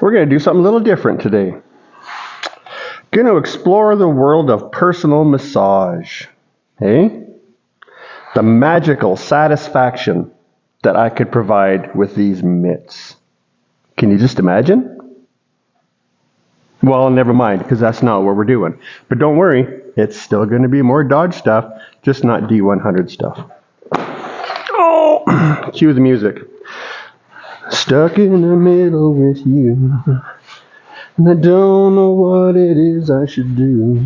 We're going to do something a little different today. Going to explore the world of personal massage. Hey? The magical satisfaction that I could provide with these mitts. Can you just imagine? Well, never mind, because that's not what we're doing. But don't worry, it's still going to be more Dodge stuff, just not D100 stuff. Oh! Cue the music. Stuck in the middle with you, and I don't know what it is I should do.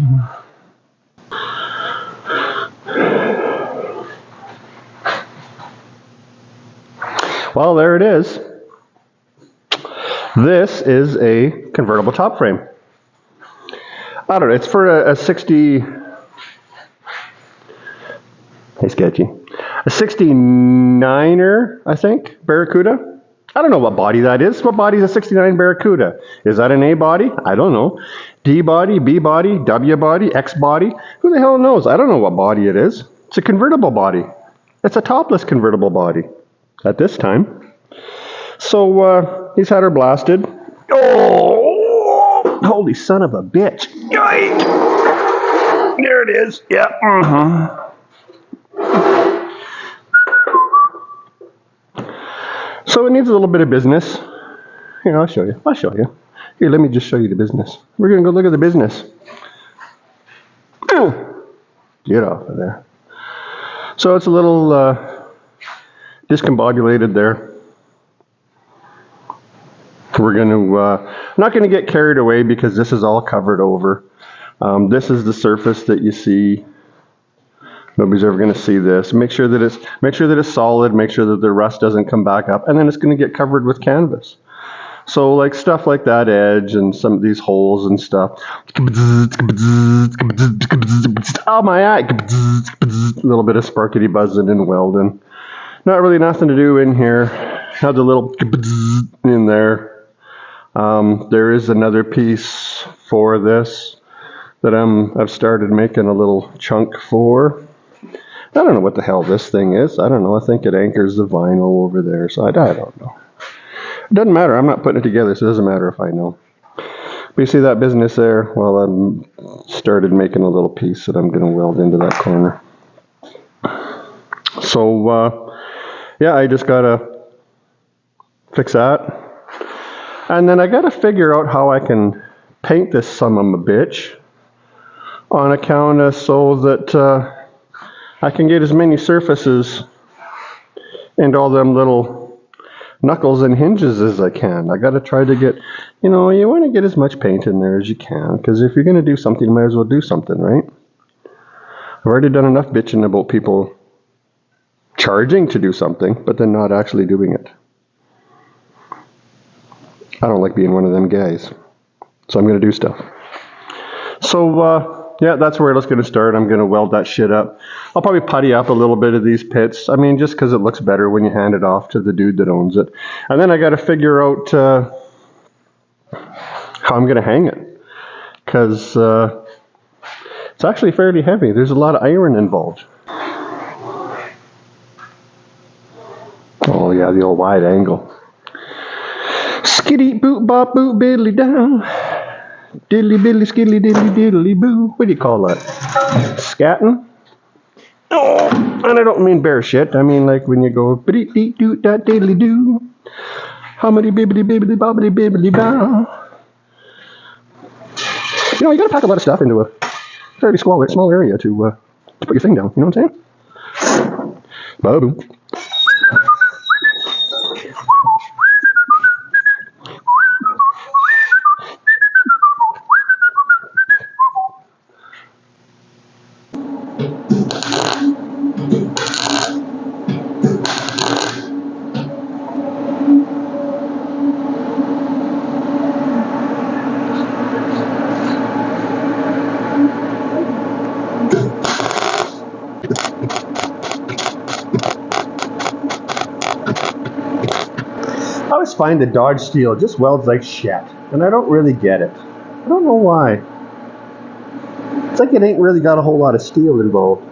Well, there it is. This is a convertible top frame. I don't know, it's for a 60... Hey, sketchy. A 69er, I think, Barracuda. I don't know what body that is. What body is a 69 Barracuda? Is that an A body? I don't know. D body, B body, W body, X body? Who the hell knows? I don't know what body it is. It's a convertible body. It's a topless convertible body at this time. So he's had her blasted. Oh, holy son of a bitch. Yoink. There it is. Yeah. So it needs a little bit of business. Here, I'll show you. Here, let me just show you the business. We're going to go look at the business. Get off of there. So it's a little discombobulated there. We're going to, not going to get carried away because this is all covered over. This is the surface that you see. Nobody's ever going to see this. Make sure that it's solid. Make sure that the rust doesn't come back up, and then it's going to get covered with canvas. So like stuff like that edge and some of these holes and stuff. Oh my eye! A little bit of sparkety buzzing and welding. Not really nothing to do in here. Have the little in there. There is another piece for this that I've started making a little chunk for. I don't know what the hell this thing is. I don't know. I think it anchors the vinyl over there. So I don't know. It doesn't matter. I'm not putting it together, so it doesn't matter if I know. But you see that business there? Well, I started making a little piece that I'm going to weld into that corner. So, yeah, I just got to fix that. And then I got to figure out how I can paint this son of a bitch on account of so that I can get as many surfaces and all them little knuckles and hinges as I can. I got to try to get, you want to get as much paint in there as you can, because if you're going to do something, you might as well do something, right? I've already done enough bitching about people charging to do something, but then not actually doing it. I don't like being one of them guys, so I'm going to do stuff. So, yeah, that's where it's going to start. I'm going to weld that shit up. I'll probably putty up a little bit of these pits. I mean, just because it looks better when you hand it off to the dude that owns it. And then I got to figure out how I'm going to hang it. Because it's actually fairly heavy. There's a lot of iron involved. Oh, yeah, the old wide angle. Skitty boot bop boot biddly down. Diddly biddly skiddly diddly diddly boo. What do you call that? Scatting? Oh, and I don't mean bear shit. I mean like when you go biddy dee doo da diddly doo. How many bibbly bibbly bobbly bibbly bow. You gotta pack a lot of stuff into a fairly small area to put your thing down. You know what I'm saying? Ba-boom. I always find the Dodge steel just welds like shit, and I don't really get it. I don't know why. It's like it ain't really got a whole lot of steel involved.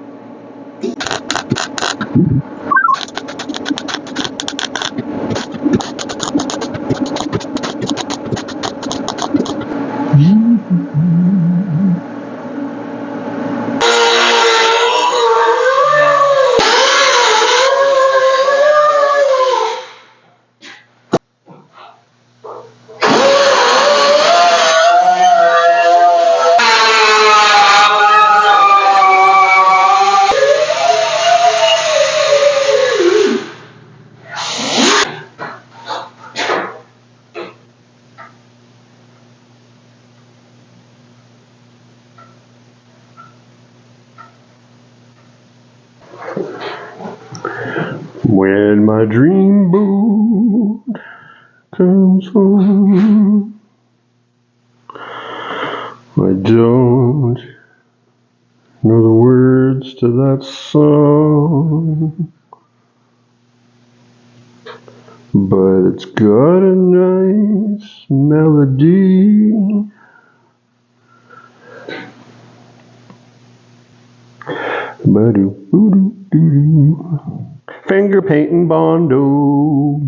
When my dream boat comes home, I don't know the words to that song, but it's got a nice melody. Finger painting Bondo.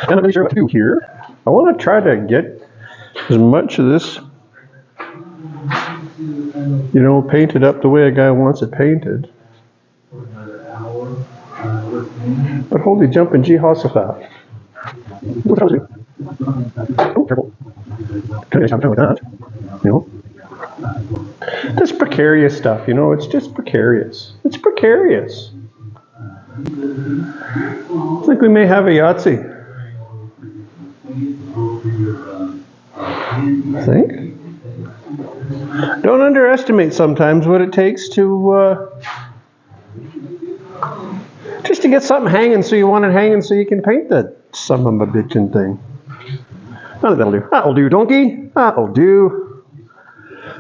I'm not really sure what to do here. I want to try to get as much of this, you know, painted up the way a guy wants it painted. But holy jumping gee, Jehoshaphat. What was it? Oh, careful. Couldn't have done with that. You know? This precarious stuff, you know, it's just precarious. It's precarious. I think we may have a Yahtzee. I think. Don't underestimate sometimes what it takes to just to get something hanging so you want it hanging so you can paint that son of a bitchin' thing. Oh, that'll do. That'll do, donkey. That'll do.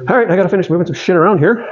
All right, I gotta finish moving some shit around here.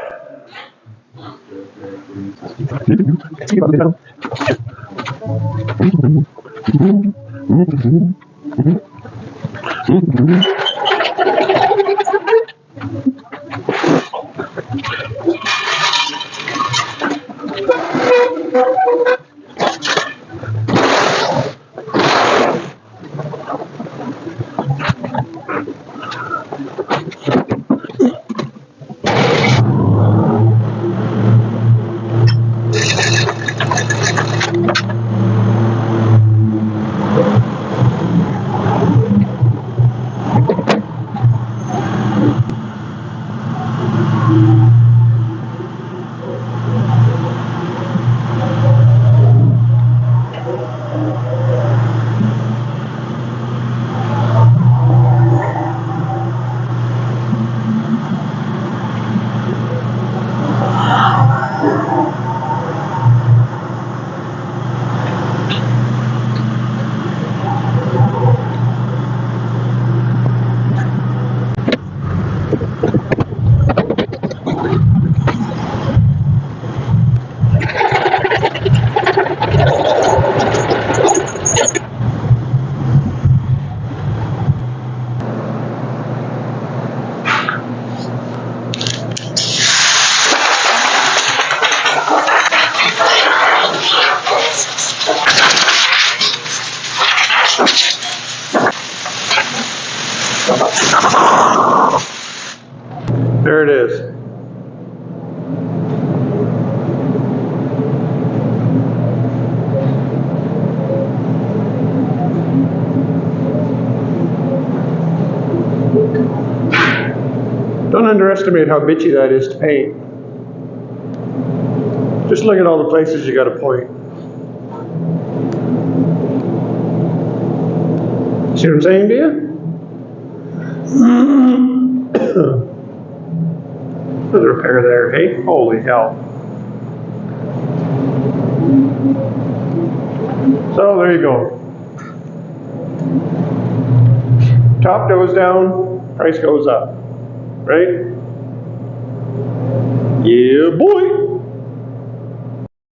There it is. Don't underestimate how bitchy that is to paint. Just look at all the places you got to point. See what I'm saying to you? There's a repair there, hey? Holy hell. So there you go. Top goes down, price goes up. Right? Yeah, boy.